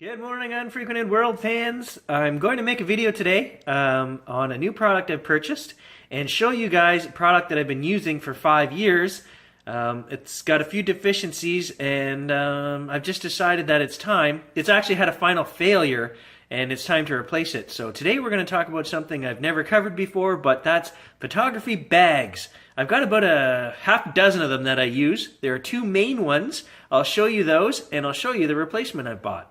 Good morning, Unfrequented World fans. I'm going to make a video today on a new product I've purchased and show you guys a product that I've been using for 5 years. It's got a few deficiencies and I've just decided that it's time. It's actually had a final failure and it's time to replace it. So today we're going to talk about something I've never covered before, but that's photography bags. I've got about a half dozen of them that I use. There are two main ones. I'll show you those and I'll show you the replacement I've bought.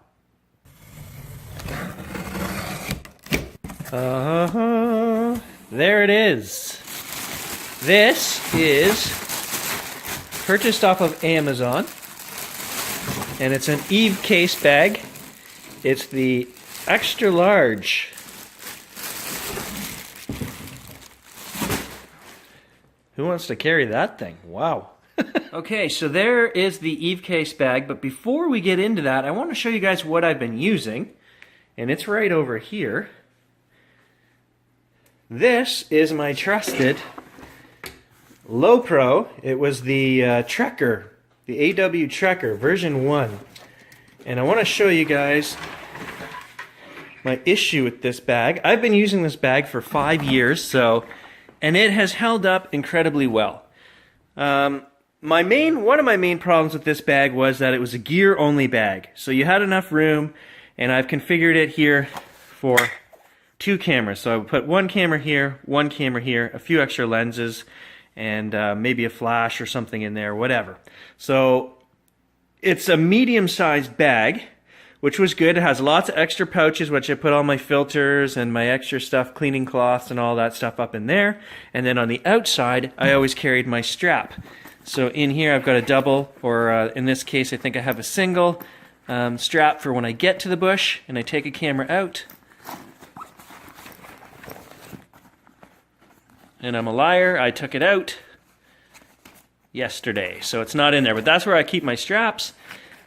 There it is. This is purchased off of Amazon, and it's an Evecase bag. It's the extra large. Who wants to carry that thing? Wow. Okay, so there is the Evecase bag, but before we get into that, I want to show you guys what I've been using, and it's right over here. This is my trusted Lowepro. It was the Trecker, the AW Trecker version 1. And I want to show you guys my issue with this bag. I've been using this bag for 5 years, and it has held up incredibly well. One of my main problems with this bag was that it was a gear-only bag. So you had enough room, and I've configured it here for 2 cameras. So I would put 1 camera here, 1 camera here, a few extra lenses, and maybe a flash or something in there, whatever. So it's a medium-sized bag, which was good. It has lots of extra pouches, which I put all my filters and my extra stuff, cleaning cloths and all that stuff up in there. And then on the outside, I always carried my strap. So in here I've got a double, or in this case I think I have a single strap for when I get to the bush and I take a camera out. And I'm a liar, I took it out yesterday, so it's not in there, but that's where I keep my straps.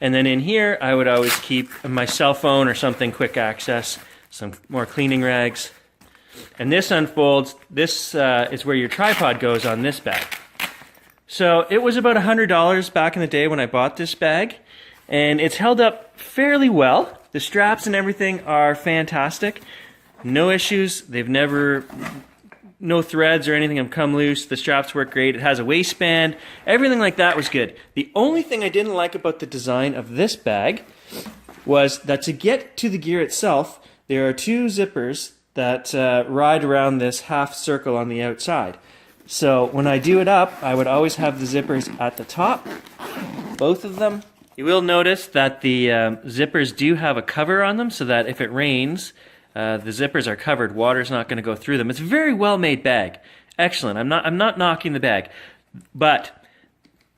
And then in here, I would always keep my cell phone or something, quick access, some more cleaning rags. And this unfolds, this is where your tripod goes on this bag. So it was about $100 back in the day when I bought this bag, and it's held up fairly well. The straps and everything are fantastic. No issues, no threads or anything have come loose. The straps work great. It has a waistband. Everything like that was good. The only thing I didn't like about the design of this bag was that to get to the gear itself, there are 2 zippers that ride around this half circle on the outside. So when I do it up, I would always have the zippers at the top, both of them. You will notice that the zippers do have a cover on them so that if it rains, the zippers are covered. Water's not going to go through them. It's a very well-made bag. Excellent. I'm not knocking the bag. But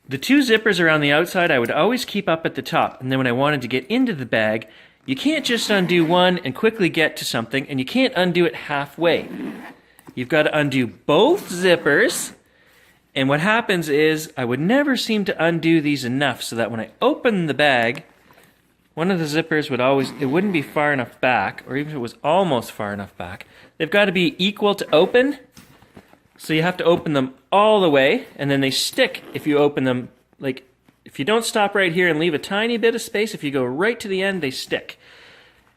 the 2 zippers around the outside I would always keep up at the top. And then when I wanted to get into the bag, you can't just undo one and quickly get to something, and you can't undo it halfway. You've got to undo both zippers. And what happens is I would never seem to undo these enough so that when I open the bag, one of the zippers it wouldn't be far enough back, or even if it was almost far enough back. They've got to be equal to open, so you have to open them all the way, and then they stick if you open them, like, if you don't stop right here and leave a tiny bit of space, if you go right to the end, they stick.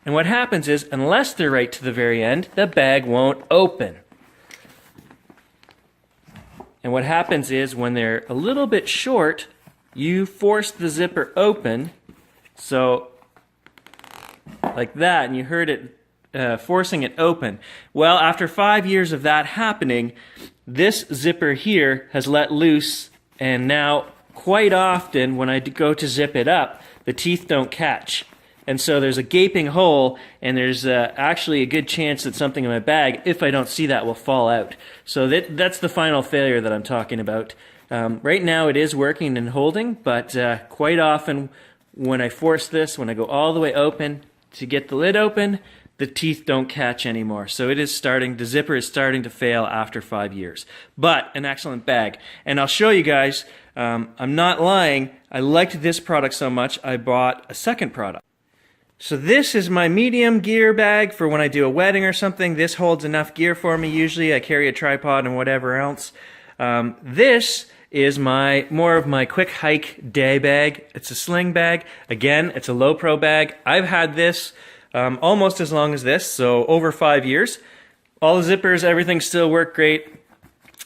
And what happens is, unless they're right to the very end, the bag won't open. And what happens is, when they're a little bit short, you force the zipper open, so, like that, and you heard it forcing it open. Well, after 5 years of that happening, this zipper here has let loose, and now, quite often, when I go to zip it up, the teeth don't catch. And so there's a gaping hole, and there's actually a good chance that something in my bag, if I don't see that, will fall out. So that's the final failure that I'm talking about. Right now it is working and holding, but quite often, when I force this, when I go all the way open to get the lid open, the teeth don't catch anymore. So the zipper is starting to fail after 5 years. But an excellent bag. And I'll show you guys, I'm not lying, I liked this product so much, I bought a second product. So this is my medium gear bag for when I do a wedding or something. This holds enough gear for me usually. I carry a tripod and whatever else. This is more of my quick hike day bag. It's a sling bag. Again, it's a Lowepro bag. I've had this almost as long as this, so over 5 years. All the zippers, everything still work great,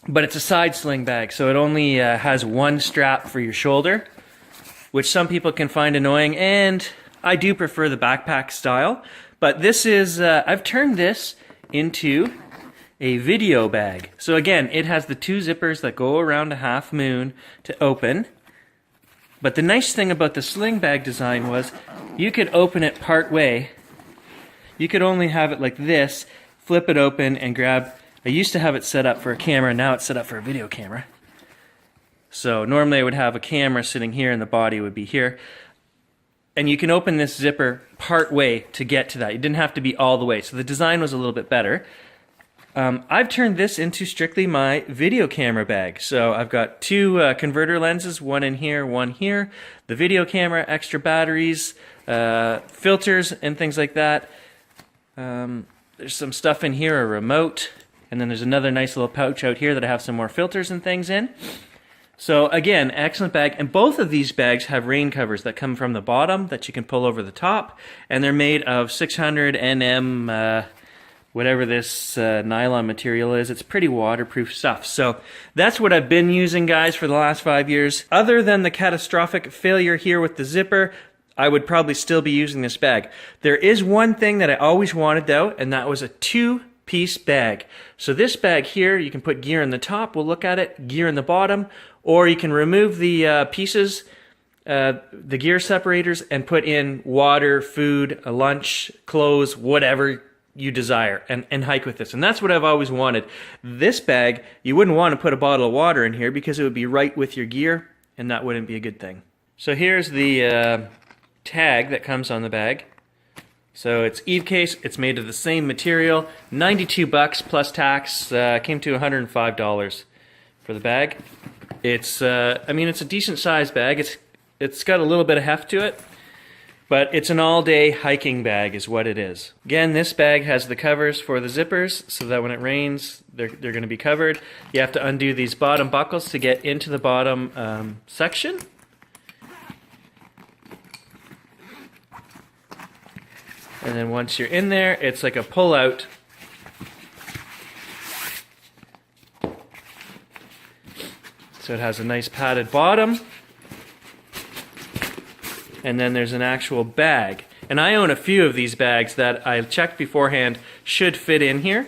but it's a side sling bag, so it only has one strap for your shoulder, which some people can find annoying, and I do prefer the backpack style. But this is, I've turned this into a video bag. So again, it has the 2 zippers that go around a half moon to open. But the nice thing about the sling bag design was you could open it part way. You could only have it like this, flip it open and grab. I used to have it set up for a camera, now it's set up for a video camera. So normally I would have a camera sitting here and the body would be here. And you can open this zipper part way to get to that. You didn't have to be all the way. So the design was a little bit better. I've turned this into strictly my video camera bag. So I've got 2 converter lenses, one in here, one here. The video camera, extra batteries, filters and things like that. There's some stuff in here, a remote. And then there's another nice little pouch out here that I have some more filters and things in. So again, excellent bag. And both of these bags have rain covers that come from the bottom that you can pull over the top. And they're made of 600 NM, whatever this nylon material is. It's pretty waterproof stuff. So that's what I've been using, guys, for the last 5 years. Other than the catastrophic failure here with the zipper, I would probably still be using this bag. There is one thing that I always wanted though, and that was a 2-piece bag. So this bag here, you can put gear in the top, we'll look at it, gear in the bottom, or you can remove the pieces, the gear separators, and put in water, food, a lunch, clothes, whatever you desire, and hike with this. And that's what I've always wanted. This bag, you wouldn't want to put a bottle of water in here because it would be right with your gear, and that wouldn't be a good thing. So here's the tag that comes on the bag. So it's Evecase, it's made of the same material, 92 bucks plus tax, came to $105 for the bag. It's, I mean, it's a decent sized bag. It's got a little bit of heft to it, but it's an all-day hiking bag is what it is. Again, this bag has the covers for the zippers so that when it rains, they're going to be covered. You have to undo these bottom buckles to get into the bottom section. And then once you're in there, it's like a pull-out. So it has a nice padded bottom. And then there's an actual bag. And I own a few of these bags that I checked beforehand should fit in here.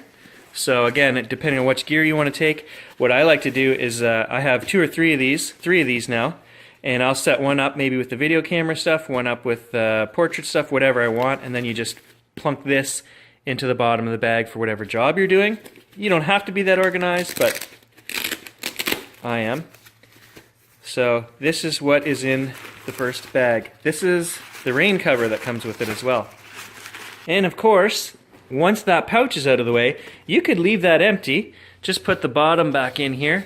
So again, depending on which gear you want to take, what I like to do is I have 2 or 3 of these now. And I'll set one up maybe with the video camera stuff, one up with portrait stuff, whatever I want, and then you just plunk this into the bottom of the bag for whatever job you're doing. You don't have to be that organized, but I am. So this is what is in the first bag. This is the rain cover that comes with it as well. And of course, once that pouch is out of the way, you could leave that empty. Just put the bottom back in here.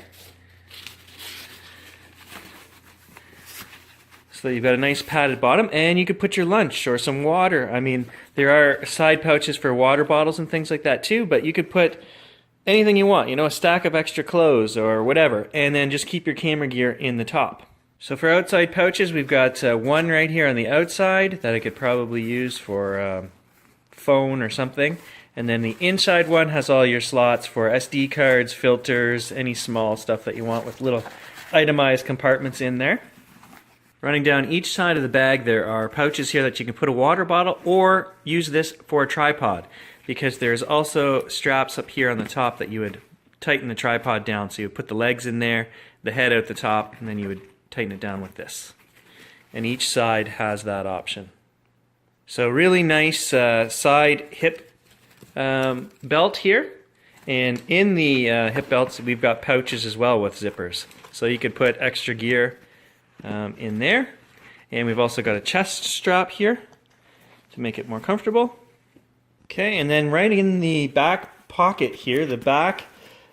So you've got a nice padded bottom, and you could put your lunch or some water. I mean, there are side pouches for water bottles and things like that too, but you could put anything you want, you know, a stack of extra clothes or whatever, and then just keep your camera gear in the top. So for outside pouches, we've got one right here on the outside that I could probably use for phone or something. And then the inside one has all your slots for SD cards, filters, any small stuff that you want with little itemized compartments in there. Running down each side of the bag, there are pouches here that you can put a water bottle or use this for a tripod, because there's also straps up here on the top that you would tighten the tripod down. So you would put the legs in there, the head out the top, and then you would tighten it down with this. And each side has that option. So really nice side hip belt here. And in the hip belts, we've got pouches as well with zippers. So you could put extra gear in there. And we've also got a chest strap here to make it more comfortable. Okay, and then right in the back pocket here, the back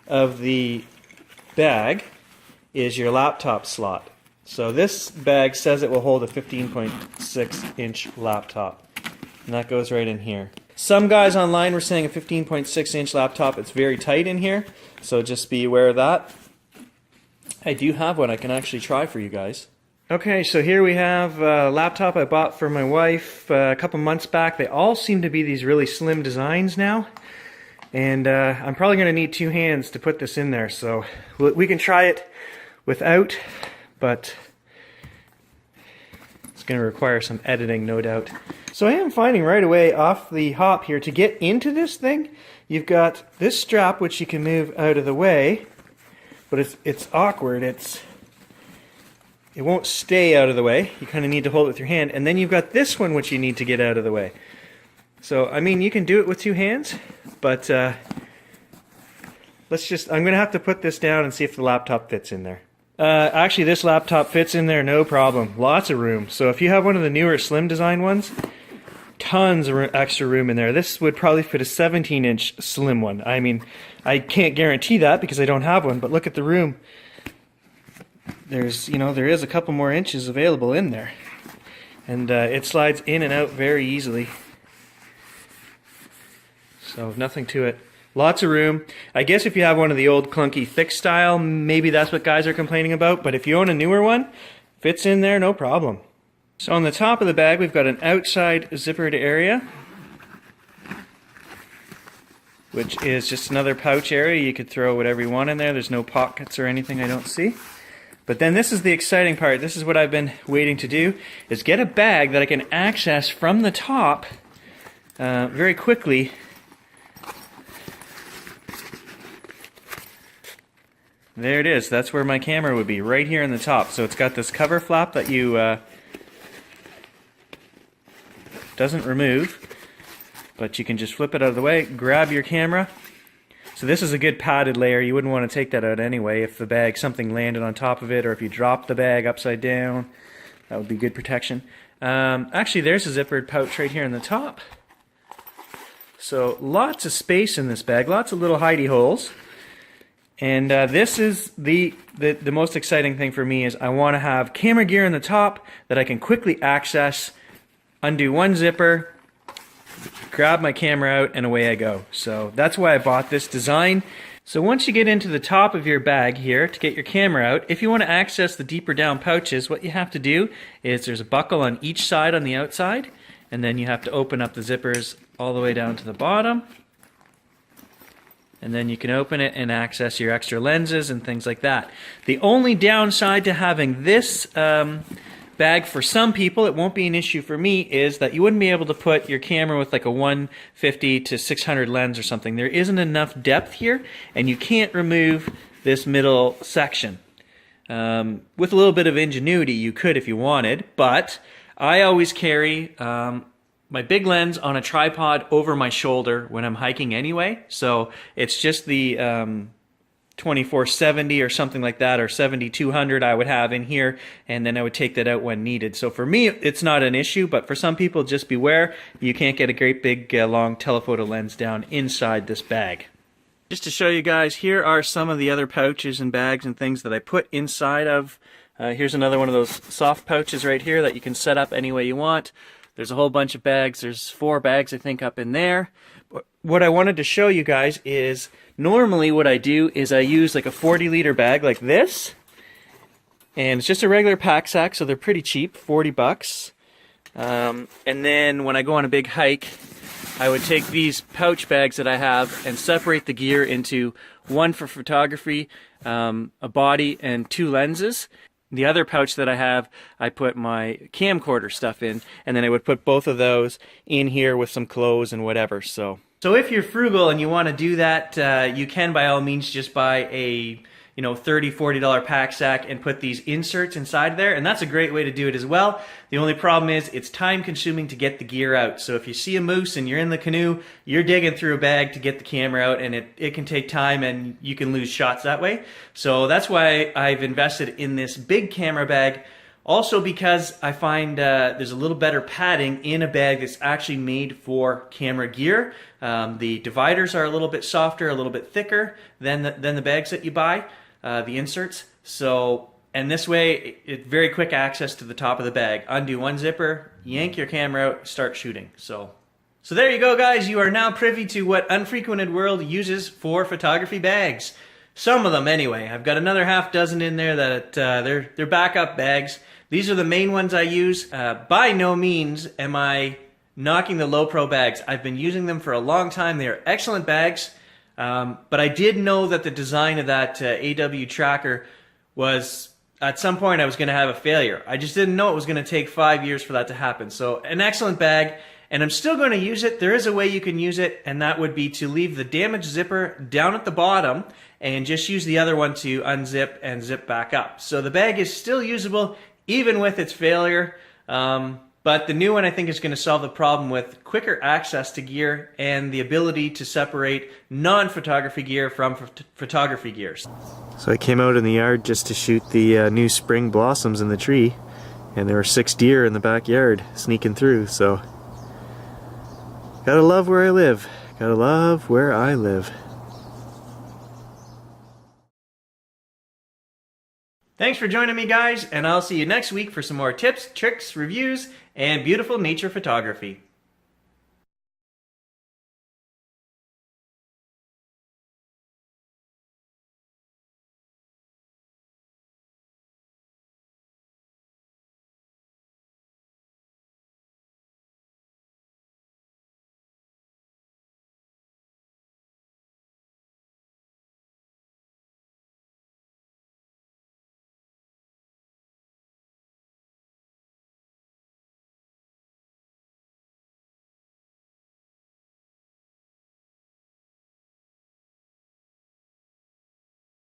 of the bag is your laptop slot. So this bag says it will hold a 15.6 inch laptop, and that goes right in here. Some guys online were saying a 15.6 inch laptop, it's very tight in here, so just be aware of that. I do have one I can actually try for you guys. Okay, so here we have a laptop I bought for my wife a couple months back. They all seem to be these really slim designs now. And I'm probably going to need 2 hands to put this in there. So we can try it without, but it's going to require some editing, no doubt. So I am finding right away off the hop here, to get into this thing, you've got this strap which you can move out of the way, but it's awkward. It won't stay out of the way. You kind of need to hold it with your hand. And then you've got this one which you need to get out of the way. So, I mean, you can do it with 2 hands, but I'm going to have to put this down and see if the laptop fits in there. Actually, this laptop fits in there no problem. Lots of room. So if you have one of the newer slim design ones, tons of extra room in there. This would probably fit a 17-inch slim one. I mean, I can't guarantee that because I don't have one, but look at the room. There is a couple more inches available in there, and it slides in and out very easily. So nothing to it. Lots of room. I guess if you have one of the old clunky thick style, maybe that's what guys are complaining about, but if you own a newer one, fits in there no problem. So on the top of the bag we've got an outside zippered area, which is just another pouch area. You could throw whatever you want in there. There's no pockets or anything I don't see. But then this is the exciting part. This is what I've been waiting to do, is get a bag that I can access from the top very quickly. There it is. That's where my camera would be, right here in the top. So it's got this cover flap that you doesn't remove, but you can just flip it out of the way, grab your camera. So this is a good padded layer. You wouldn't want to take that out anyway if the bag, something landed on top of it, or if you dropped the bag upside down. That would be good protection. Actually, there's a zippered pouch right here in the top. So lots of space in this bag, lots of little hidey holes. And this is the most exciting thing for me, is I want to have camera gear in the top that I can quickly access, undo one zipper, grab my camera out, and away I go. So that's why I bought this design. So once you get into the top of your bag here to get your camera out, if you want to access the deeper down pouches, what you have to do is there's a buckle on each side on the outside, and then you have to open up the zippers all the way down to the bottom. And then you can open it and access your extra lenses and things like that. The only downside to having this bag for some people, it won't be an issue for me, is that you wouldn't be able to put your camera with like a 150 to 600 lens or something. There isn't enough depth here, and you can't remove this middle section. With a little bit of ingenuity, you could if you wanted, but I always carry my big lens on a tripod over my shoulder when I'm hiking anyway, so it's just the 2470 or something like that, or 7200 I would have in here, and then I would take that out when needed. So for me, it's not an issue, but for some people, just beware. You can't get a great big long telephoto lens down inside this bag. Just to show you guys, here are some of the other pouches and bags and things that I put inside of. Here's another one of those soft pouches right here that you can set up any way you want. There's a whole bunch of bags. There's 4 bags, I think, up in there. What I wanted to show you guys is, normally what I do is I use like a 40-liter bag like this, and it's just a regular pack sack, so they're pretty cheap, 40 bucks. And then when I go on a big hike, I would take these pouch bags that I have and separate the gear into one for photography, a body, and 2 lenses. The other pouch that I have, I put my camcorder stuff in, and then I would put both of those in here with some clothes and whatever. So if you're frugal and you want to do that, you can by all means just buy a $30, $40 pack sack and put these inserts inside there, and that's a great way to do it as well. The only problem is it's time consuming to get the gear out. So if you see a moose and you're in the canoe, you're digging through a bag to get the camera out, and it can take time and you can lose shots that way. So that's why I've invested in this big camera bag. Also because I find there's a little better padding in a bag that's actually made for camera gear. The dividers are a little bit softer, a little bit thicker than the bags that you buy. The inserts. So, and this way, it's very quick access to the top of the bag. Undo one zipper, yank your camera out, start shooting. So there you go, guys. You are now privy to what Unfrequented World uses for photography bags. Some of them anyway. I've got another half dozen in there that they're backup bags. These are the main ones I use. By no means am I knocking the Lowepro bags. I've been using them for a long time. They are excellent bags. But I did know that the design of that AW Trecker was, at some point I was going to have a failure. I just didn't know it was going to take 5 years for that to happen. So an excellent bag, and I'm still going to use it. There is a way you can use it, and that would be to leave the damaged zipper down at the bottom and just use the other one to unzip and zip back up. So the bag is still usable even with its failure. But the new one I think is going to solve the problem with quicker access to gear and the ability to separate non-photography gear from photography gears. So I came out in the yard just to shoot the new spring blossoms in the tree, and there were 6 deer in the backyard sneaking through, so gotta love where I live. Gotta love where I live. Thanks for joining me, guys, and I'll see you next week for some more tips, tricks, reviews, and beautiful nature photography.